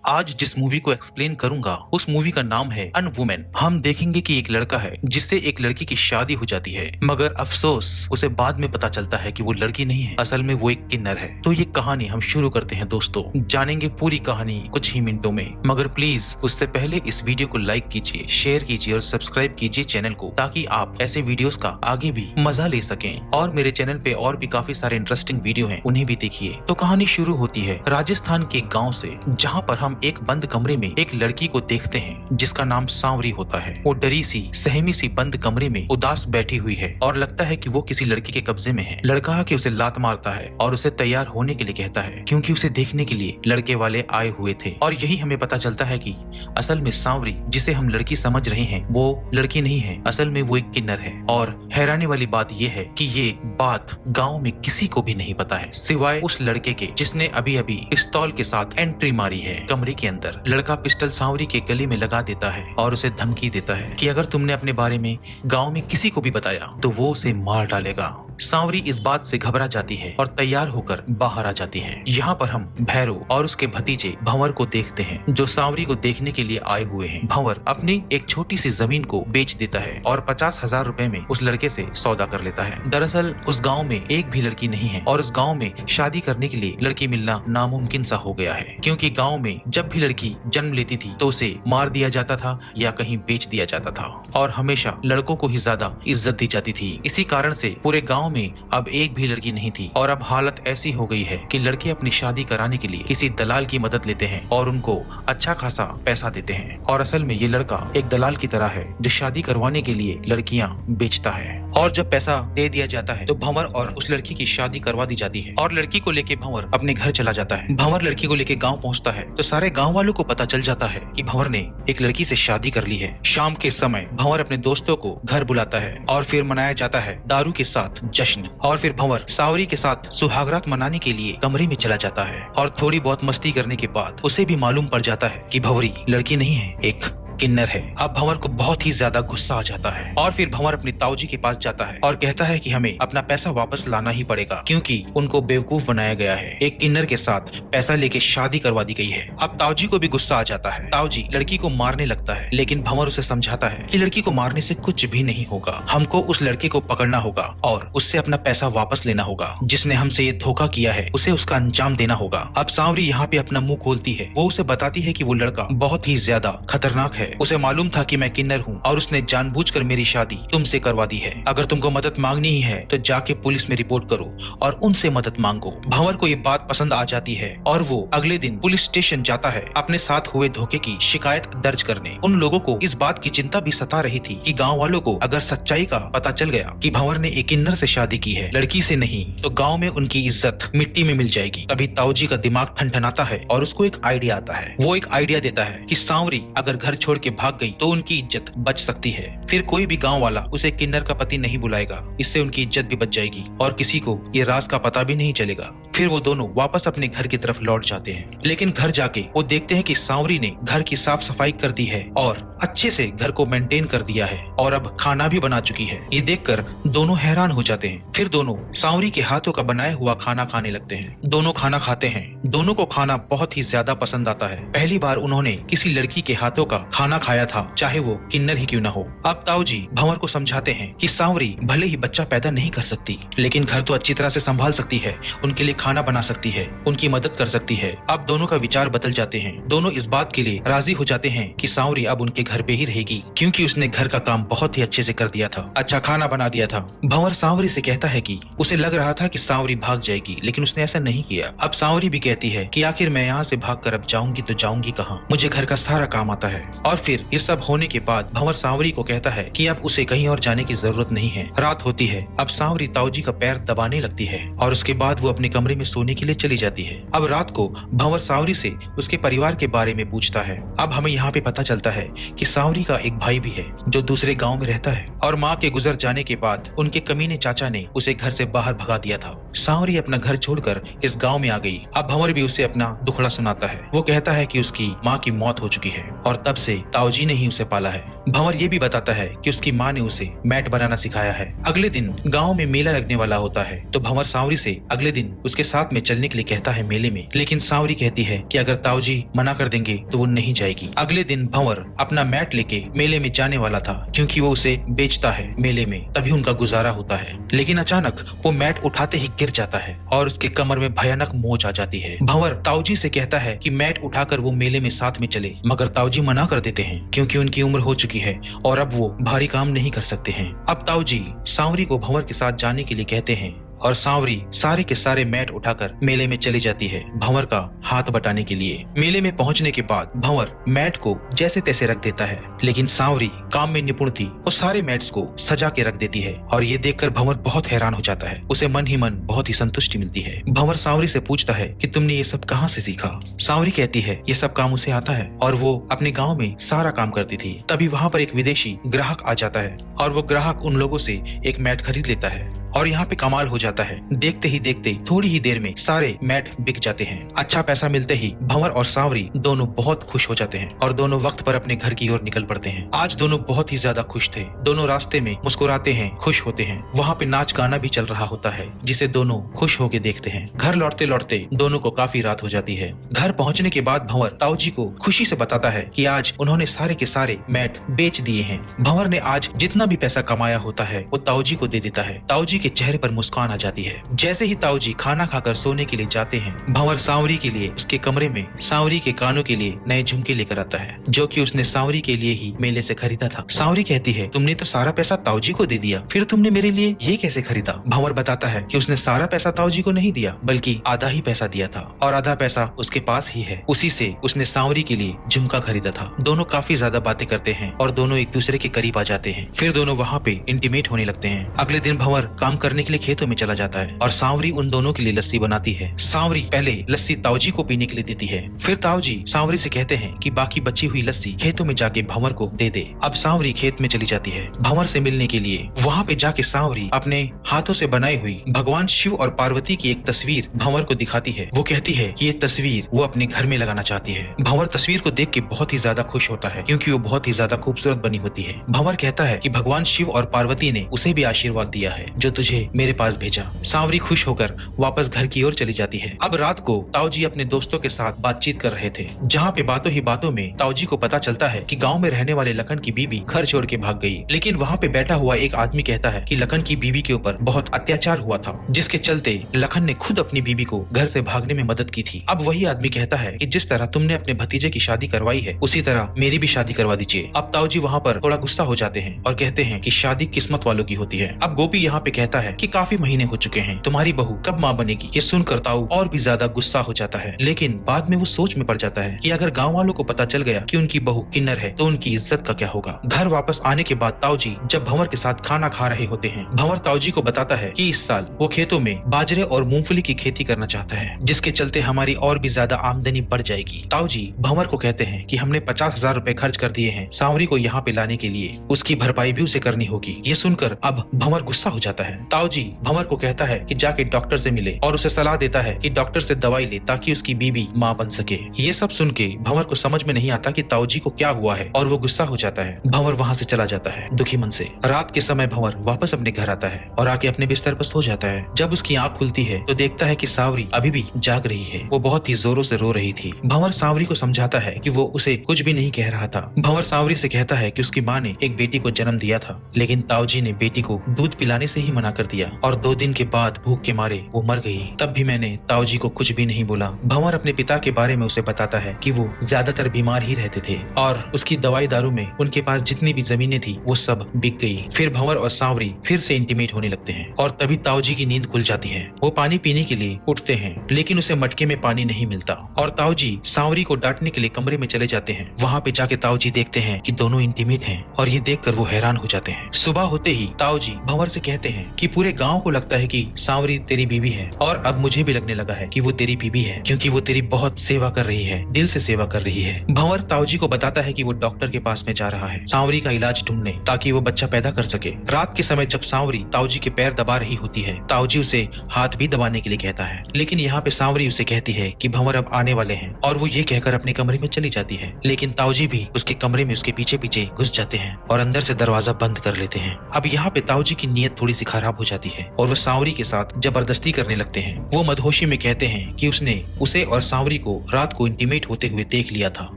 आज जिस मूवी को एक्सप्लेन करूंगा उस मूवी का नाम है अनवुमेन। हम देखेंगे कि एक लड़का है जिससे एक लड़की की शादी हो जाती है, मगर अफसोस उसे बाद में पता चलता है कि वो लड़की नहीं है, असल में वो एक किन्नर है। तो ये कहानी हम शुरू करते हैं दोस्तों, जानेंगे पूरी कहानी कुछ ही मिनटों में। मगर प्लीज उससे पहले इस वीडियो को लाइक कीजिए, शेयर कीजिए और सब्सक्राइब कीजिए चैनल को, ताकि आप ऐसे वीडियोस का आगे भी मजा ले सकें। और मेरे चैनल पे और भी काफी सारे इंटरेस्टिंग वीडियो हैं, उन्हें भी देखिए। तो कहानी शुरू होती है राजस्थान के गाँव से, जहाँ पर हम एक बंद कमरे में एक लड़की को देखते हैं जिसका नाम सांवरी होता है। वो डरी सी सहमी सी बंद कमरे में उदास बैठी हुई है और लगता है कि वो किसी लड़के के कब्जे में है। लड़का आके उसे लात मारता है और उसे तैयार होने के लिए कहता है, क्योंकि उसे देखने के लिए लड़के वाले आए हुए थे। और यही हमें पता चलता है कि असल में सांवरी जिसे हम लड़की समझ रहे हैं वो लड़की नहीं है, असल में वो एक किन्नर है। और हैरानी वाली बात ये है कि ये बात गाँव में किसी को भी नहीं पता है, सिवाय उस लड़के के जिसने अभी अभी पिस्तौल के साथ एंट्री मारी है कमरे के अंदर। लड़का पिस्टल सांवरी के गले में लगा देता है और उसे धमकी देता है कि अगर तुमने अपने बारे में गांव में किसी को भी बताया तो वो उसे मार डालेगा। सांवरी इस बात से घबरा जाती है और तैयार होकर बाहर आ जाती है। यहाँ पर हम भैरव और उसके भतीजे भंवर को देखते हैं, जो सांवरी को देखने के लिए आए हुए हैं। भंवर अपनी एक छोटी सी जमीन को बेच देता है और 50,000 रुपए में उस लड़के से सौदा कर लेता है। दरअसल उस गाँव में एक भी लड़की नहीं है और उस गाँव में शादी करने के लिए लड़की मिलना नामुमकिन सा हो गया है, क्योंकि गाँव में जब भी लड़की जन्म लेती थी तो उसे मार दिया जाता था या कहीं बेच दिया जाता था, और हमेशा लड़कों को ही ज्यादा इज्जत दी जाती थी। इसी कारण से पूरे गांव में अब एक भी लड़की नहीं थी। और अब हालत ऐसी हो गई है कि लड़के अपनी शादी कराने के लिए किसी दलाल की मदद लेते हैं और उनको अच्छा खासा पैसा देते हैं। और असल में ये लड़का एक दलाल की तरह है जो शादी करवाने के लिए लड़कियां बेचता है। और जब पैसा दे दिया जाता है तो भंवर और उस लड़की की शादी करवा दी जाती है और लड़की को लेके भंवर अपने घर चला जाता है। भंवर लड़की को लेके गाँव पहुँचता है तो सारे गाँव वालों को पता चल जाता है कि भंवर ने एक लड़की से शादी कर ली है। शाम के समय भंवर अपने दोस्तों को घर बुलाता है और फिर मनाया जाता है दारू के साथ जश्न। और फिर भंवर सांवरी के साथ सुहागरात मनाने के लिए कमरे में चला जाता है और थोड़ी बहुत मस्ती करने के बाद उसे भी मालूम पड़ जाता है कि भंवरी लड़की नहीं है, एक किन्नर है। अब भंवर को बहुत ही ज्यादा गुस्सा आ जाता है और फिर भंवर अपनी ताऊजी के पास जाता है और कहता है कि हमें अपना पैसा वापस लाना ही पड़ेगा, क्योंकि उनको बेवकूफ बनाया गया है। एक किन्नर के साथ पैसा लेके शादी करवा दी गई है। अब ताऊजी को भी गुस्सा आ जाता है। ताऊजी लड़की को मारने लगता है, लेकिन भंवर उसे समझाता है कि लड़की को मारने से कुछ भी नहीं होगा, हमको उस लड़के को पकड़ना होगा और उससे अपना पैसा वापस लेना होगा। जिसने हमसे ये धोखा किया है उसे उसका अंजाम देना होगा। अब सांवरी यहाँ पे अपना मुंह खोलती है। वो उसे बताती है कि वो लड़का बहुत ही ज्यादा खतरनाक है। उसे मालूम था कि मैं किन्नर हूँ और उसने जानबूझकर मेरी शादी तुमसे करवा दी है। अगर तुमको मदद मांगनी ही है तो जाके पुलिस में रिपोर्ट करो और उनसे मदद मांगो। भंवर को ये बात पसंद आ जाती है और वो अगले दिन पुलिस स्टेशन जाता है अपने साथ हुए धोखे की शिकायत दर्ज करने। उन लोगों को इस बात की चिंता भी सता रही थी कि गाँव वालों को अगर सच्चाई का पता चल गया कि भंवर ने एक किन्नर से शादी की है, लड़की से नहीं, तो गाँव में उनकी इज्जत मिट्टी में मिल जाएगी। तभी ताऊजी का दिमाग ठनठनाता है और उसको एक आइडिया आता है। वो एक आइडिया देता है कि सांवरी अगर घर छोड़ के भाग गई तो उनकी इज्जत बच सकती है। फिर कोई भी गांव वाला उसे किन्नर का पति नहीं बुलाएगा, इससे उनकी इज्जत भी बच जाएगी और किसी को ये राज का पता भी नहीं चलेगा। फिर वो दोनों वापस अपने घर की तरफ लौट जाते हैं, लेकिन घर जाके वो देखते हैं कि सांवरी ने घर की साफ सफाई कर दी है और अच्छे से घर को मेंटेन कर दिया है और अब खाना भी बना चुकी है। ये देखकर दोनों हैरान हो जाते हैं। फिर दोनों सांवरी के हाथों का बनाया हुआ खाना खाने लगते हैं। दोनों खाना खाते हैं। दोनों को खाना बहुत ही ज्यादा पसंद आता है। पहली बार उन्होंने किसी लड़की के हाथों का खाना खाया था, चाहे वो किन्नर ही क्यों ना हो। अब ताऊजी भंवर को समझाते हैं कि सांवरी भले ही बच्चा पैदा नहीं कर सकती, लेकिन घर तो अच्छी तरह से संभाल सकती है, उनके लिए खाना बना सकती है, उनकी मदद कर सकती है। अब दोनों का विचार बदल जाते हैं। दोनों इस बात के लिए राजी हो जाते हैं कि सांवरी अब उनके घर पे ही रहेगी, क्योंकि उसने घर का काम बहुत ही अच्छे से कर दिया था, अच्छा खाना बना दिया था। भंवर सांवरी से कहता है कि उसे लग रहा था कि सांवरी भाग जाएगी, लेकिन उसने ऐसा नहीं किया। अब सांवरी भी कहती है कि आखिर मैं यहाँ से भाग कर अब जाऊंगी तो जाऊंगी कहाँ, मुझे घर का सारा काम आता है। और फिर ये सब होने के बाद भंवर सांवरी को कहता है कि अब उसे कहीं और जाने की जरूरत नहीं है। रात होती है। अब सांवरी ताऊजी का पैर दबाने लगती है और उसके बाद वो अपने कमरे में सोने के लिए चली जाती है। अब रात को भंवर सांवरी से उसके परिवार के बारे में पूछता है। अब हमें यहाँ पे पता चलता है कि सांवरी का एक भाई भी है जो दूसरे गाँव में रहता है और माँ के गुजर जाने के बाद उनके कमीने चाचा ने उसे घर से बाहर भगा दिया था। सांवरी अपना घर छोड़कर इस गाँव में आ गई। अब भंवर भी उसे अपना दुखड़ा सुनाता है। वो कहता है कि उसकी माँ की मौत हो चुकी है और तब से ताऊजी ने ही उसे पाला है। भंवर ये भी बताता है कि उसकी माँ ने उसे मैट बनाना सिखाया है। अगले दिन गाँव में मेला लगने वाला होता है तो भंवर सांवरी से अगले दिन उसके साथ में चलने के लिए कहता है मेले में, लेकिन सांवरी कहती है कि अगर ताऊजी मना कर देंगे तो वो नहीं जाएगी। अगले दिन भंवर अपना मैट लेके मेले में जाने वाला था क्योंकि वो उसे बेचता है मेले में, तभी उनका गुजारा होता है। लेकिन अचानक वो मैट उठाते ही गिर जाता है और उसके कमर में भयानक मोच आ जाती है। भंवर ताऊजी से कहता है कि मैट उठाकर वो मेले में साथ में चले, मगर ताऊजी मना कर देते हैं क्योंकि उनकी उम्र हो चुकी है और अब वो भारी काम नहीं कर सकते हैं। अब ताऊजी सांवरी को भंवर के साथ जाने के लिए कहते हैं और सांवरी सारे के सारे मैट उठाकर मेले में चली जाती है भंवर का हाथ बटाने के लिए। मेले में पहुंचने के बाद भंवर मैट को जैसे तैसे रख देता है, लेकिन सांवरी काम में निपुण थी, वो सारे मैट्स को सजा के रख देती है और ये देखकर भंवर बहुत हैरान हो जाता है। उसे मन ही मन बहुत ही संतुष्टि मिलती है। भंवर सांवरी से पूछता है कि तुमने ये सब कहाँ से सीखा। सांवरी कहती है ये सब काम उसे आता है और वो अपने गाँव में सारा काम करती थी। तभी वहाँ पर एक विदेशी ग्राहक आ जाता है और वो ग्राहक उन लोगों से एक मैट खरीद लेता है और यहाँ पे कमाल हो जाता है। देखते ही देखते थोड़ी ही देर में सारे मैट बिक जाते हैं। अच्छा पैसा मिलते ही भंवर और सांवरी दोनों बहुत खुश हो जाते हैं और दोनों वक्त पर अपने घर की ओर निकल पड़ते हैं। आज दोनों बहुत ही ज्यादा खुश थे। दोनों रास्ते में मुस्कुराते हैं, खुश होते हैं। वहाँ पे नाच गाना भी चल रहा होता है जिसे दोनों खुश होके देखते हैं। घर लौटते लौटते दोनों को काफी रात हो जाती है। घर पहुँचने के बाद भंवर ताऊजी को खुशी से बताता है कि आज उन्होंने सारे के सारे मैट बेच दिए हैं। भंवर ने आज जितना भी पैसा कमाया होता है वो ताऊजी को दे देता है। ताऊजी के चेहरे पर मुस्कान आ जाती है। जैसे ही ताऊजी खाना खाकर सोने के लिए जाते हैं, भंवर सांवरी के लिए उसके कमरे में सांवरी के कानों के लिए नए झुमके लेकर आता है जो कि उसने सांवरी के लिए ही मेले से खरीदा था। सांवरी कहती है तुमने तो सारा पैसा ताऊजी को दे दिया, फिर तुमने मेरे लिए ये कैसे खरीदा। भंवर बताता है कि उसने सारा पैसा ताऊजी को नहीं दिया बल्कि आधा ही पैसा दिया था और आधा पैसा उसके पास ही है, उसी से उसने सांवरी के लिए झुमका खरीदा था। दोनों काफी ज्यादा बातें करते हैं और दोनों एक दूसरे के करीब आ जाते हैं। फिर दोनों वहाँ पे इंटीमेट होने लगते हैं। अगले दिन भंवर काम करने के लिए खेतों में चला जाता है और सांवरी उन दोनों के लिए लस्सी बनाती है। सांवरी पहले लस्सी ताऊजी को पीने के लिए देती है, फिर ताऊजी सांवरी से कहते हैं कि बाकी बची हुई लस्सी खेतों में जाके भंवर को दे दे। अब सांवरी खेत में चली जाती है भंवर से मिलने के लिए। वहाँ पे जाके सांवरी अपने हाथों से बनाई हुई भगवान शिव और पार्वती की एक तस्वीर भंवर को दिखाती है। वो कहती है कि ये तस्वीर वो अपने घर में लगाना चाहती है। भंवर तस्वीर को देख के बहुत ही ज्यादा खुश होता है क्योंकि वो बहुत ही ज्यादा खूबसूरत बनी होती है। भंवर कहता है कि भगवान शिव और पार्वती ने उसे भी आशीर्वाद दिया है जो तुझे मेरे पास भेजा। सांवरी खुश होकर वापस घर की ओर चली जाती है। अब रात को ताऊजी अपने दोस्तों के साथ बातचीत कर रहे थे, जहाँ पे बातों ही बातों में ताऊजी को पता चलता है कि गांव में रहने वाले लखन की बीबी घर छोड़ के भाग गई। लेकिन वहाँ पे बैठा हुआ एक आदमी कहता है कि लखन की बीबी के ऊपर बहुत अत्याचार हुआ था, जिसके चलते लखन ने खुद अपनी बीबी को घर से भागने में मदद की थी। अब वही आदमी कहता है कि जिस तरह तुमने अपने भतीजे की शादी करवाई है उसी तरह मेरी भी शादी करवा दीजिए। अब ताऊजी वहाँ पर थोड़ा गुस्सा हो जाते हैं और कहते हैं कि शादी किस्मत वालों की होती है। अब गोपी यहाँ पे कहता है कि काफी महीने हो चुके हैं, तुम्हारी बहू कब माँ बनेगी। ये सुनकर ताऊ और भी ज्यादा गुस्सा हो जाता है, लेकिन बाद में वो सोच में पड़ जाता है कि अगर गाँव वालों को पता चल गया कि उनकी बहू किन्नर है तो उनकी इज्जत का क्या होगा। घर वापस आने के बाद ताऊजी जब भंवर के साथ खाना खा रहे होते हैं, भंवर ताऊजी को बताता है कि इस साल वो खेतों में बाजरे और मूंगफली की खेती करना चाहता है, जिसके चलते हमारी और भी ज्यादा आमदनी बढ़ जाएगी। ताऊजी भंवर को कहते हैं कि हमने 50,000 रुपए खर्च कर दिए हैं सांवरी को यहाँ पे लाने के लिए, उसकी भरपाई भी उसे करनी होगी। ये सुनकर अब भंवर गुस्सा हो जाता है। ताऊजी भंवर को कहता है कि जाके डॉक्टर से मिले और उसे सलाह देता है कि डॉक्टर से दवाई ले ताकि उसकी बीबी माँ बन सके। ये सब सुन के भंवर को समझ में नहीं आता कि ताऊजी को क्या हुआ है और वो गुस्सा हो जाता है। भंवर वहाँ से चला जाता है दुखी मन से। रात के समय भंवर वापस अपने घर आता है और आके अपने बिस्तर पर सो जाता है। जब उसकी आँख खुलती है तो देखता है कि सांवरी अभी भी जाग रही है। वो बहुत ही जोरों से रो रही थी। भंवर सांवरी को समझाता है कि वो उसे कुछ भी नहीं कह रहा था। भंवर सांवरी से कहता है कि उसकी माँ ने एक बेटी को जन्म दिया था, लेकिन ताऊजी ने बेटी को दूध पिलाने से ही मना कर दिया और 2 दिन के बाद भूख के मारे वो मर गई। तब भी मैंने ताऊजी को कुछ भी नहीं बोला। भंवर अपने पिता के बारे में उसे बताता है कि वो ज्यादातर बीमार ही रहते थे और उसकी दवाई दारू में उनके पास जितनी भी जमीनें थी वो सब बिक गई। फिर भंवर और सांवरी फिर से इंटीमेट होने लगते हैं और तभी ताऊजी की नींद खुल जाती है। वो पानी पीने के लिए उठते हैं, लेकिन उसे मटके में पानी नहीं मिलता और ताऊजी सांवरी को डांटने के लिए कमरे में चले जाते हैं। वहाँ पे जाके ताऊजी देखते हैं कि दोनों इंटीमेट हैं और ये देखकर वो हैरान हो जाते हैं। सुबह होते ही ताऊजी भंवर से कहते हैं कि पूरे गांव को लगता है कि सांवरी तेरी बीवी है, और अब मुझे भी लगने लगा है कि वो तेरी बीवी है, क्योंकि वो तेरी बहुत सेवा कर रही है, दिल से सेवा कर रही है। भंवर ताऊजी को बताता है कि वो डॉक्टर के पास में जा रहा है सांवरी का इलाज ढूंढने, ताकि वो बच्चा पैदा कर सके। रात के समय जब सांवरी ताऊजी के पैर दबा रही होती है, ताऊजी उसे हाथ भी दबाने के लिए कहता है, लेकिन यहाँ पे सांवरी उसे कहती है कि भंवर अब आने वाले हैं, और वो ये कहकर अपने कमरे में चली जाती है। लेकिन ताऊजी भी उसके कमरे में उसके पीछे पीछे घुस जाते हैं और अंदर से दरवाजा बंद कर लेते हैं। अब यहाँ पे ताऊजी की नीयत थोड़ी सी खराब हो जाती है और वो सांवरी के साथ जबरदस्ती करने लगते हैं। वो मदहोशी में कहते हैं कि उसने उसे और सांवरी को रात को इंटीमेट होते हुए देख लिया था।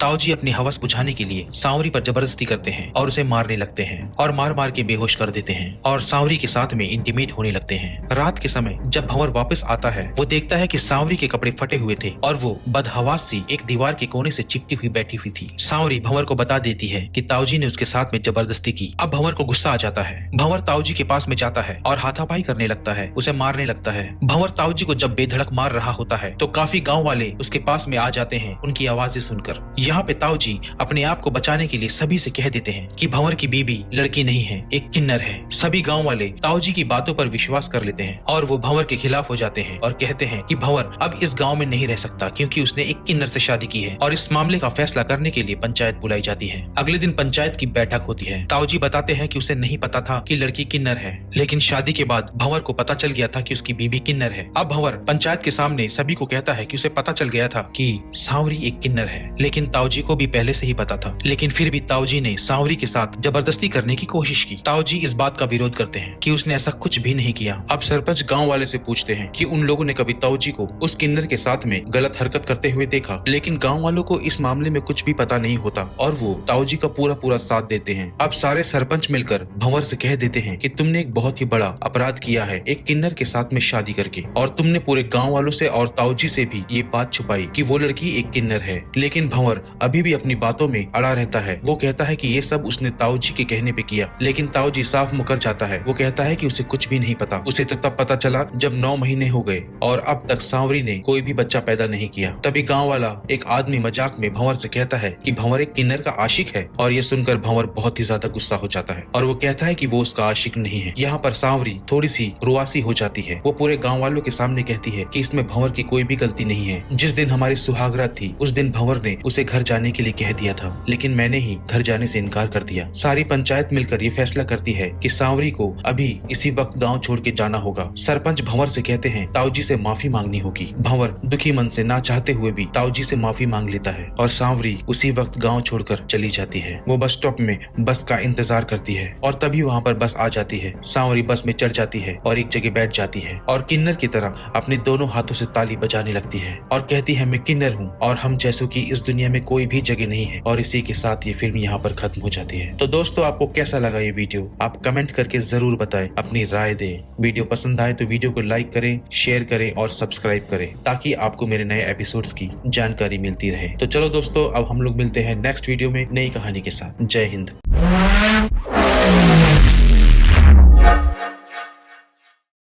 ताऊजी अपनी हवस बुझाने के लिए सांवरी पर जबरदस्ती करते हैं और उसे मारने लगते हैं और मार मार के बेहोश कर देते हैं और सांवरी के साथ में इंटीमेट होने लगते हैं। रात के समय जब भंवर वापस आता है, वो देखता है कि सांवरी के कपड़े फटे हुए थे और वो बदहवास सी एक दीवार के कोने से चिपटी हुई बैठी हुई थी। सांवरी भंवर को बता देती है कि ताऊजी ने उसके साथ में जबरदस्ती की। अब भंवर को गुस्सा आ जाता है। भंवर ताऊजी के पास में जाता है और हाथापाई करने लगता है, उसे मारने लगता है। भंवर ताऊजी को जब बेधड़क मार रहा होता है तो काफी गांव वाले उसके पास में आ जाते हैं उनकी आवाजें सुनकर। यहाँ पे ताऊजी अपने आप को बचाने के लिए सभी से कह देते हैं कि भंवर की बीबी लड़की नहीं है, एक किन्नर है। सभी गांव वाले ताऊजी की बातों पर विश्वास कर लेते हैं और वो भंवर के खिलाफ हो जाते हैं और कहते हैं कि भंवर अब इस गांव में नहीं रह सकता, क्योंकि उसने एक किन्नर से शादी की है। और इस मामले का फैसला करने के लिए पंचायत बुलाई जाती है। अगले दिन पंचायत की बैठक होती है। ताऊजी बताते हैं कि उसे नहीं पता था कि लड़की किन्नर है, लेकिन शादी के बाद भंवर को पता चल गया था कि उसकी बीबी किन्नर है। अब भंवर पंचायत के सामने सभी को कहता है कि उसे पता चल गया था कि सांवरी एक किन्नर है, लेकिन ताऊजी को भी पहले से ही पता था। लेकिन फिर भी ताऊजी ने सांवरी के साथ जबरदस्ती करने की कोशिश की। ताऊजी इस बात का विरोध करते हैं कि उसने ऐसा कुछ भी नहीं किया। अब सरपंच गांव वाले से पूछते हैं कि उन लोगों ने कभी ताऊजी को उस किन्नर के साथ में गलत हरकत करते हुए देखा, लेकिन गांव वालों को इस मामले में कुछ भी पता नहीं होता और वो ताऊजी का पूरा साथ देते हैं। अब सारे सरपंच मिलकर भंवर से कह देते हैं कि तुमने एक बहुत ही बड़ा अपराध किया है एक किन्नर के साथ में शादी करके, और तुमने पूरे गांव वालों से और ताऊजी से भी ये बात छुपाई कि वो लड़की एक किन्नर है। लेकिन भंवर अभी भी अपनी बातों में अड़ा रहता है। वो कहता है कि ये सब उसने ताऊजी के कहने पे किया, लेकिन ताऊजी साफ मुकर जाता है। वो कहता है कि उसे कुछ भी नहीं पता, उसे तो तब पता चला जब 9 महीने हो गए और अब तक सांवरी ने कोई भी बच्चा पैदा नहीं किया। तभी गांव वाला एक आदमी मजाक में भंवर से कहता है कि भंवर एक किन्नर का आशिक है, और ये सुनकर भंवर बहुत ही ज्यादा गुस्सा हो जाता है और वो कहता है कि वो उसका आशिक नहीं है। यहाँ पर सांवरी थोड़ी सी रुआसी हो जाती है। वो पूरे गांव वालों के सामने कहती है कि इसमें भंवर की कोई भी गलती नहीं है। जिस दिन हमारी सुहागरात थी उस दिन भंवर ने उसे घर जाने के लिए कह दिया था, लेकिन मैंने ही घर जाने से इनकार कर दिया। सारी पंचायत मिलकर ये फैसला करती है कि सांवरी को अभी इसी वक्त गाँव छोड़ के जाना होगा। सरपंच भंवर से कहते हैं ताऊजी से माफी मांगनी होगी। भंवर दुखी मन से ना चाहते हुए भी ताऊजी से माफी मांग लेता है और सांवरी उसी वक्त गांव छोड़कर चली जाती है। वो बस स्टॉप में बस का इंतजार करती है और तभी वहाँ पर बस आ जाती है। सांवरी बस में चढ़ जाती है और एक जगह बैठ जाती है और किन्नर की तरह अपने दोनों हाथों से ताली बजाने लगती है और कहती है मैं किन्नर हूँ और हम जैसों की इस दुनिया में कोई भी जगह नहीं है। और इसी के साथ ये फिल्म यहाँ पर खत्म हो जाती है। तो दोस्तों आपको कैसा लगा ये वीडियो, आप कमेंट करके जरूर बताएं, अपनी राय दें। वीडियो पसंद आए तो वीडियो को लाइक करें, शेयर करें और सब्सक्राइब करें, ताकि आपको मेरे नए एपिसोड्स की जानकारी मिलती रहे। तो चलो दोस्तों, अब हम लोग मिलते हैं नेक्स्ट वीडियो में नई कहानी के साथ। जय हिंद।